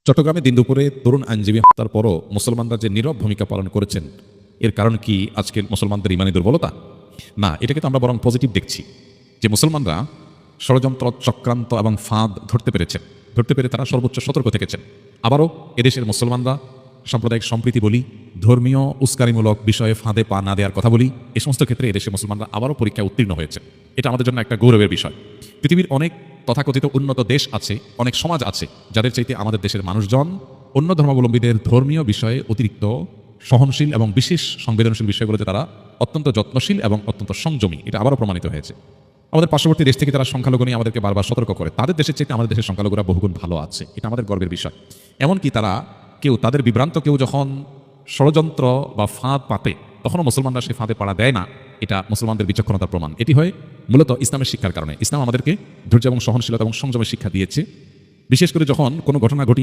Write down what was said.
চট্টগ্রামে দিন দুপুরে তরুণ আইনজীবী হত্যার পরও মুসলমানরা যে নীরব ভূমিকা পালন করেছেন, এর কারণ কি আজকের মুসলমানদের ইমানি দুর্বলতা? না, এটাকে তো আমরা বরং পজিটিভ দেখছি যে মুসলমানরা ষড়যন্ত্র, চক্রান্ত এবং ফাঁদ ধরতে পেরে তারা সর্বোচ্চ সতর্ক থেকেছেন। আবারও এদেশের মুসলমানরা সাম্প্রদায়িক সম্প্রীতি বলি, ধর্মীয় উস্কানিমূলক বিষয়ে ফাঁদে পা না দেওয়ার কথা বলি, এ সমস্ত ক্ষেত্রে এদেশের মুসলমানরা আবারও পরীক্ষায় উত্তীর্ণ হয়েছে। এটা আমাদের জন্য একটা গৌরবের বিষয়। পৃথিবীর অনেক তথাকথিত উন্নত দেশ আছে, অনেক সমাজ আছে, যাদের চাইতে আমাদের দেশের মানুষজন অন্য ধর্মাবলম্বীদের ধর্মীয় বিষয়ে অতিরিক্ত সহনশীল এবং বিশেষ সংবেদনশীল বিষয়গুলোতে তারা অত্যন্ত যত্নশীল এবং অত্যন্ত সংযমী। এটা আবারও প্রমাণিত হয়েছে। আমাদের পার্শ্ববর্তী দেশ থেকে তারা সংখ্যালঘু নিয়ে আমাদেরকে বারবার সতর্ক করে। তাদের দেশের চাইতে আমাদের দেশের সংখ্যালঘুরা বহুগুণ ভালো আছে, এটা আমাদের গর্বের বিষয়। এমনকি তারা তাদের বিভ্রান্ত কেউ যখন ষড়যন্ত্র বা ফাঁদ পাতে, তখনও মুসলমানরা সেই ফাঁদে পাড়া দেয় না। এটা মুসলমানদের বিচক্ষণতার প্রমাণ। এটি হয় মূলত ইসলামের শিক্ষার কারণে। ইসলাম আমাদেরকে ধৈর্য এবং সহনশীলতা এবং সংযমের শিক্ষা দিয়েছে। বিশেষ করে যখন কোনো ঘটনা ঘটিয়ে